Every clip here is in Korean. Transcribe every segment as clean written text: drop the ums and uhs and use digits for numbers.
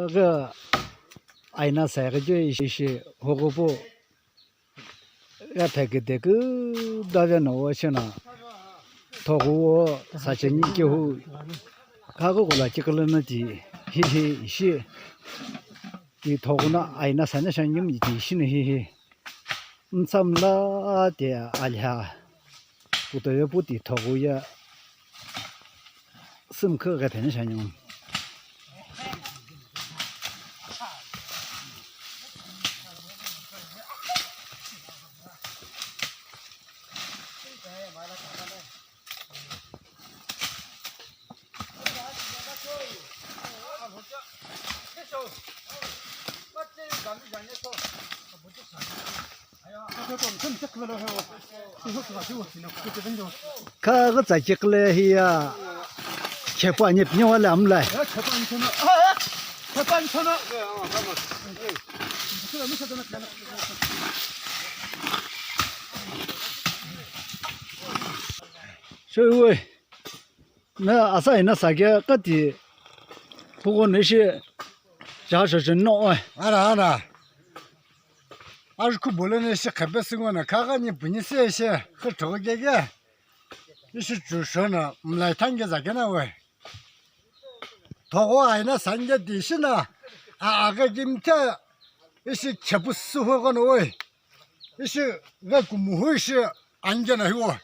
个爱那三个就一些火锅不，太个这个大家弄些呢，头锅啥些你就，他个过来这个人那的，一些，的头锅那爱那三个像你们的些呢，咱们那的阿里哈，不对不的头锅也，深刻个挺像你。看个在这个来呀，吃饭你别我来不来？所以喂，那阿啥那啥个个的，不过那些，假设是弄哎。알아. 아주 그 몰라는 시 갑에 쓰고는 가가니 분이 세세 그 저게게 이시 주셔나 물라이 탄게 자게나 왜 도고 아이나 산게 디시나 아가 김태 이시 쳬부스 호건 왜 이시 가 구무호시 안게나 요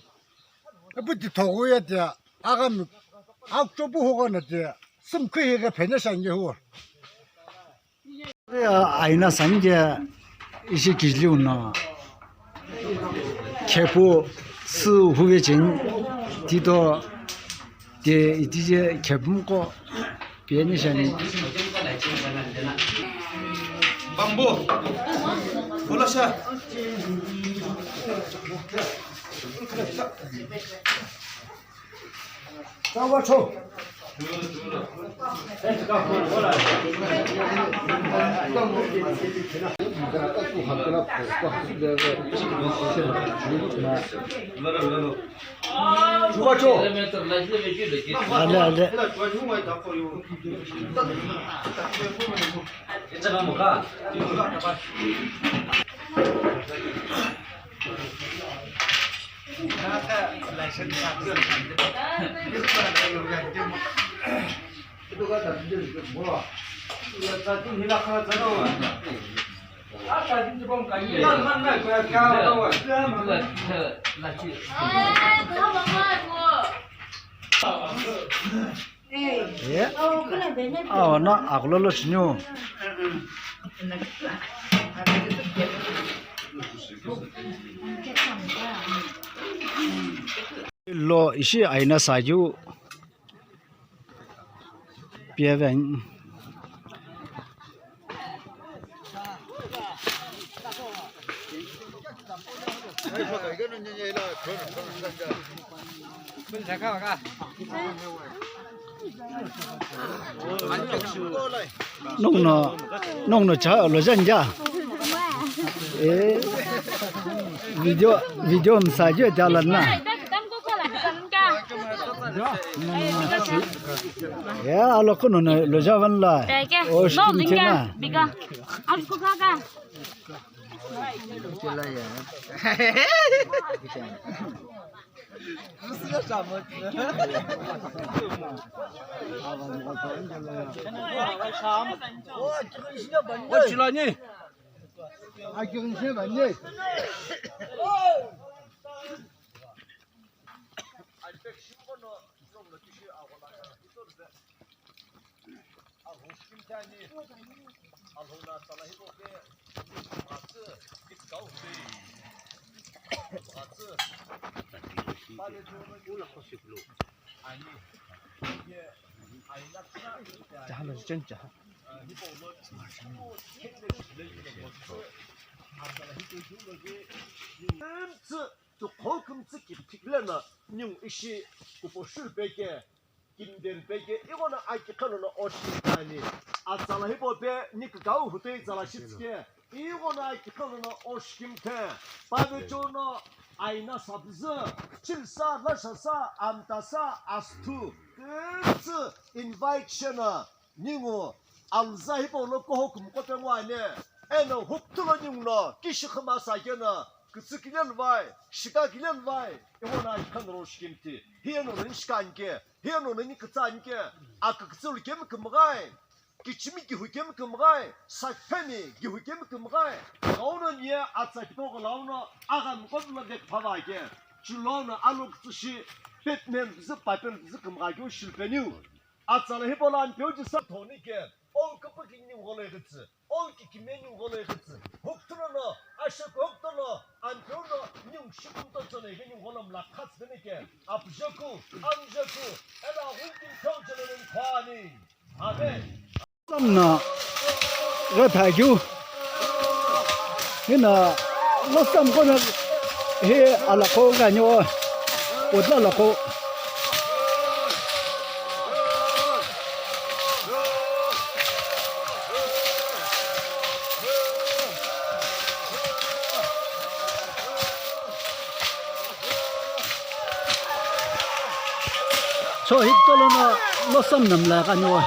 부디 도고야 돼 아가 악조부 호건은 돼 숨크이가 베네산게 호 아이나 산게 이些技术呢，开播是后卫进，提到的这些开播个别的些呢。bambu, bola sah. 잡아 쳐.哦，那阿个了是牛。lo isi aina saju piaven nong no cha lo jan ja video saju jalan na ya alo kono lo javan la o shkin chena biga asko kaga jalan cenca 또 거금스 깊이려나 뇽 이시 고포실 베게 김된 베게 이거는 아이키카는 어시다니 아살라 히보베 니크가우 후테 잘라시츠게 이거는 아이키카는 어시김테 바베조는 아이나 sabzı çilsa laşasa amtasa astu kısı invite'ına ningu 알자히보로 고호금 꽃병와네 에너 흡틀어닝너 기시크마사게나 그스기련와이 시가기련와이 이거나 이칸으로 시김티 히에노는 시간게 히에노는 그짠게 아까 그슬 게임 금가이 기침이 기후게임 금가이 사페미 기후게임 금가이 나오는 예 아차히보고 나오는 아간 꽃물게 봐봐게 줄로는 알록스시 배트맨 비스 파편 비스 금가교 실패뉴 아차는 해보란 표지사 돈이게 엉급하기님 걸어야겠지 엉기 김매님 걸어야겠지 혹들어너 아셔고 혹들어 안 배우너 님 시금도 전에 이게 님 걸으면 라카스 되니까 아프셔고 암셔고 에라 홍긴 평전에는 과니 아멘 쌈나 그 다교 이나 로쌈 거는 해 알아고 가뇨 어디라고 저 히틀러나 로쌈 남라 가뇨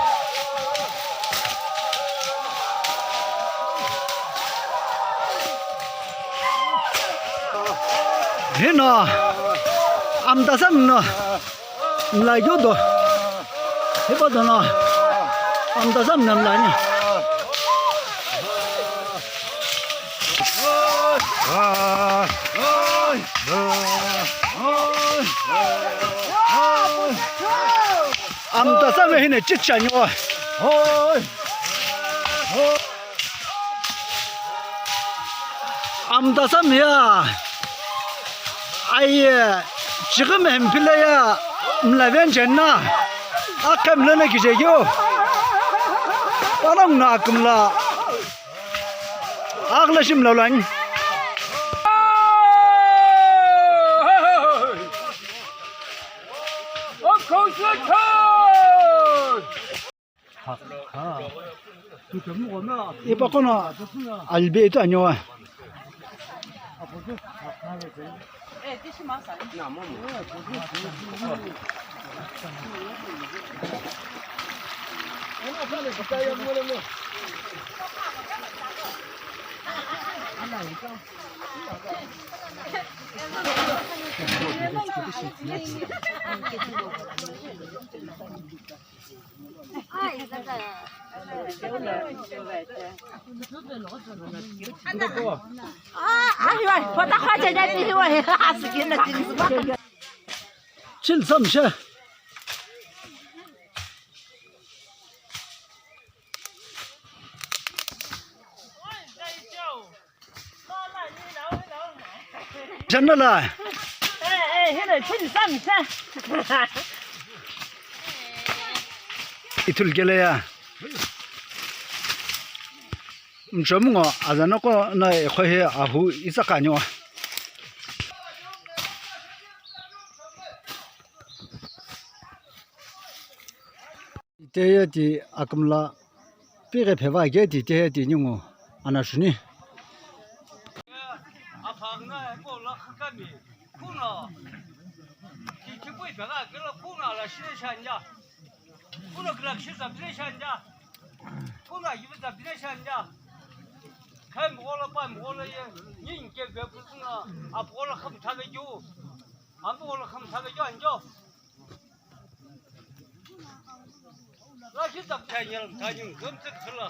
해나 암다삼나 라교도 해봐도나 암다삼 남라니 암다삼에 해네 찌짜니 와 암다삼이야 아예 지금 햄필레야 라벤 젠나 아캄르네 기제요 빠랑 나금라 아글라심 라란 이바코나 알베도 아니와 아이고, 보다 화제냐 이거 해. 하스기는 진짜. 737 전날라 해는 733. 이틀게래야 점거 아자나고 나 거해 아후 이삭가뇨 이때야디 아금라 비게 배바게 디테야디 닝고 아나슈니 아파나 뭐라 흑감이 코나 기기보이 배가 그러 코나라 시내산자 코나 그라 시사 비내산자 코나 이부다 비내산자 kai mola pa mola ye yin ke be pusna a mola kham tha ge jo a mola kham tha ge jo an jo la shi tak cha yel ta yin gum se khla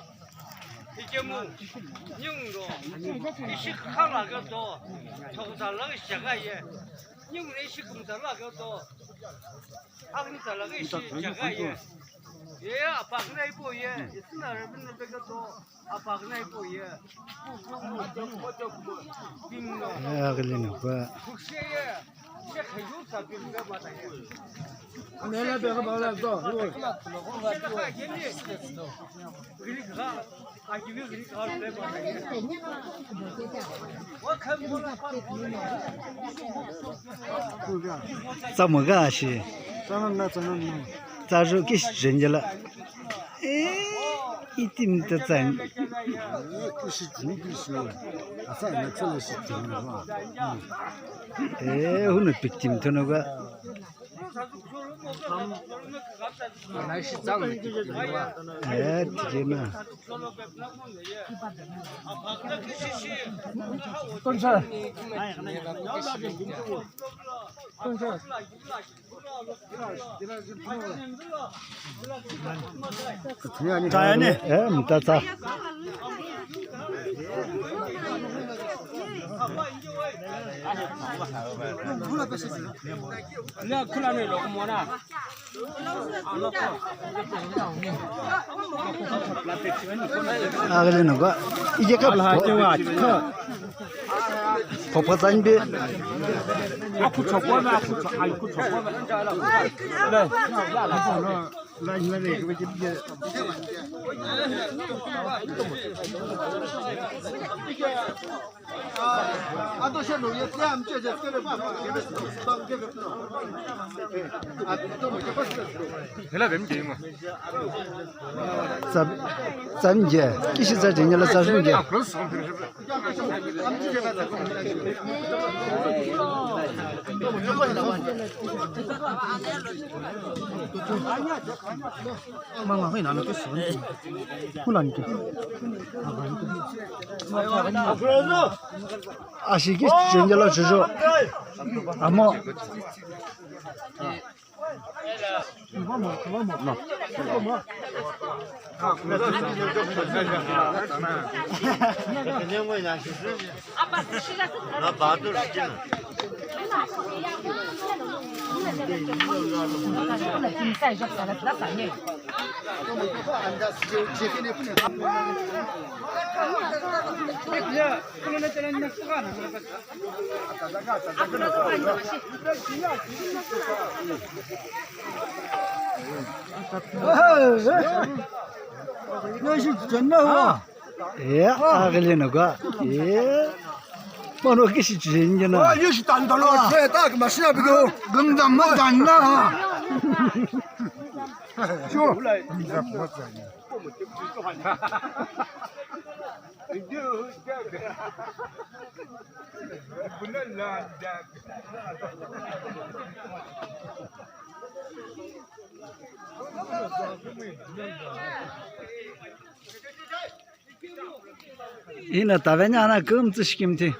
ike mu yin ro shi kha la ge do thong sa la ge sha ga ye yin ne shi kum sa la ge do a ni sa la ge shi sha ga ye ye apa nai bo ye isna re bin be ge do apa nai bo ye 아글리노 봐 내가 내가 말했어. 자모가시 저는 나 저는 자주 기신절라 이팀도 짠 그시 중기시 아사 나 저는 시 되는 거. 오늘 빅팀 터너가 에 되게나 자연이 에 못다자 아그리는가 이게 가 popazanbe 잠제 기시자 되냐라 자중제 아시기 전절로 주죠 아마 예 아글리는가 예 뭐노 기시 주인이나 이것이 단단하 딱 맛이야 비도 건담 맛안나 이나 다베냐 하나 금지 시킴티